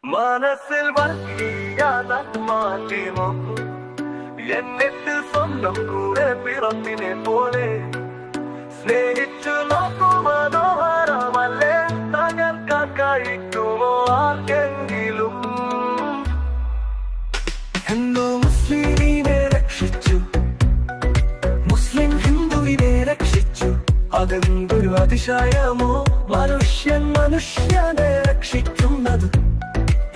മനസ്സിൽ വർഗീയത മാറ്റി നോക്കൂ, എന്നിട്ട് സ്വന്തം കൂടെ പിറപ്പിനെ പോലെ സ്നേഹിച്ചു നോക്കൂ. മനോഹരമല്ലേ, തകർക്കാൻ കഴിക്കുമോ ആർക്കെങ്കിലും? ഹിന്ദു മുസ്ലിമിനെ രക്ഷിച്ചു, മുസ്ലിം ഹിന്ദുവിനെ രക്ഷിച്ചു. അതെന്തൊരു അതിശയമോ, മനുഷ്യൻ മനുഷ്യനെ രക്ഷിക്കുന്നത്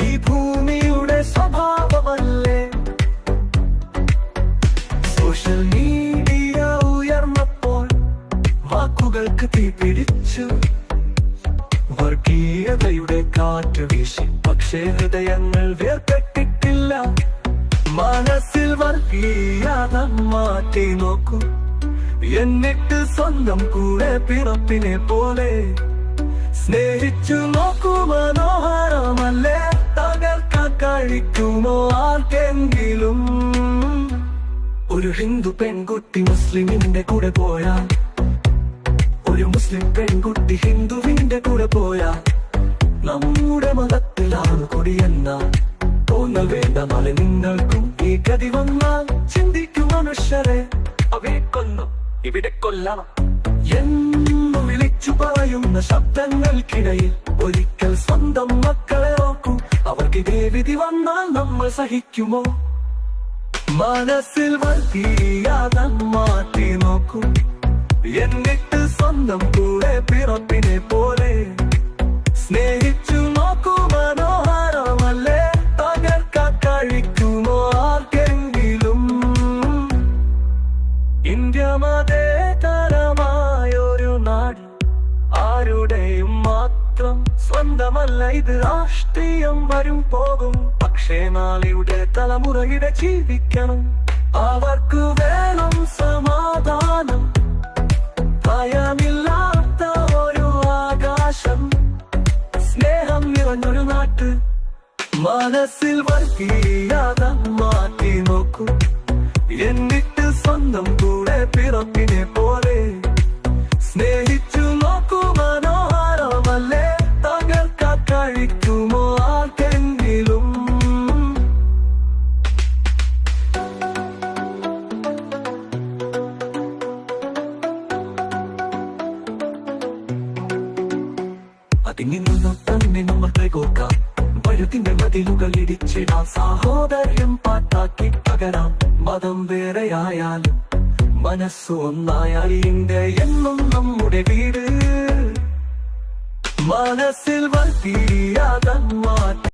ഈ ഭൂമിയുടെ സ്വഭാവമല്ലേ? സോഷ്യൽ മീഡിയ ഉയർന്നപ്പോൾ വാക്കുകൾക്ക് തീ പിടിച്ചു, വർഗീയതയുടെ കാറ്റ് വീശി. പക്ഷേ ഹൃദയങ്ങൾ വേർപെട്ടിട്ടില്ല. മനസ്സിൽ വർഗീയത മാറ്റി നോക്കൂ, എന്നിട്ട് സ്വന്തം കൂടെ പിറപ്പിനെ പോലെ സ്നേഹിച്ചു നോക്കൂ. മനോഹരമല്ലേ, തകർക്കാൻ കഴിക്കുമോ ആർക്കെങ്കിലും? ഒരു ഹിന്ദു പെൺകുട്ടി മുസ്ലിമിന്റെ കൂടെ പോയാൽ, ഒരു മുസ്ലിം പെൺകുട്ടി ഹിന്ദുവിന്റെ കൂടെ പോയാൽ, നമ്മുടെ മതത്തിലാണ് കൊടിയെന്ന തോന്നൽ വേണ്ട. നാളെ നിങ്ങൾക്കും ഈ ഗതി വന്നാൽ ചിന്തിക്കും മനുഷ്യരെ, അവയെ കൊന്നു ഇവിടെ കൊല്ലണം എന്നു വിളിച്ചു പറയുന്ന ശബ്ദങ്ങൾക്കിടയിൽ ഒരിക്കൽ സ്വന്തം മക്കളെ നോക്കൂ. അവർക്ക് ഇതേ വിധി വന്നാൽ നമ്മൾ സഹിക്കുമോ? മനസ്സിൽ വർഗീയത മാറ്റി നോക്കൂ, എന്നിട്ട് സ്വന്തം കൂടെ പിറപ്പിനെ പോലെ സ്നേഹിച്ചു നോക്കൂ. മനോഹരമല്ലേ, തകർക്കാൻ കഴിക്കുമോ ആർക്കെങ്കിലും? ഇന്ത്യ മതേതരമായൊരു നാട്, ആരുടെയും മാത്രം സ്വന്തമല്ല ഇത്. രാഷ്ട്രീയം വരും പോകും, പക്ഷേ നാളെയുടെ തലമുറയുടെ ജീവിക്കണം. അവർക്ക് വേണം സമാധാനം, ഭയമില്ലാത്ത ഒരു ആകാശം, സ്നേഹം നിറഞ്ഞൊരു നാട്ട്. മനസ്സിൽ വർഗീയത മാറ്റി നോക്കൂ, എന്നിട്ട് സ്വന്തം കൂടെ പിറപ്പിനെ പോലെ സ്നേഹിച്ചു നോക്കൂ. മനോഹരമല്ലേ, തകർക്കാൻ കഴിക്കുമോ ആർക്കെങ്കിലും? അതിനിന്നു തന്നെ നമ്മൾ കൈകോക്കാം, വഴുതിന്റെ മതിലുകൾ ഇടിച്ചിടാം, സഹോദര്യം പാട്ടാക്കി പകരാം. മതം വേറെയായാലും മനസ്സു ഒന്നായാൽ ഇന്ത്യ എന്നും നമ്മുടെ വീട്. മനസ്സിൽ വർഗീയത മാറ്റി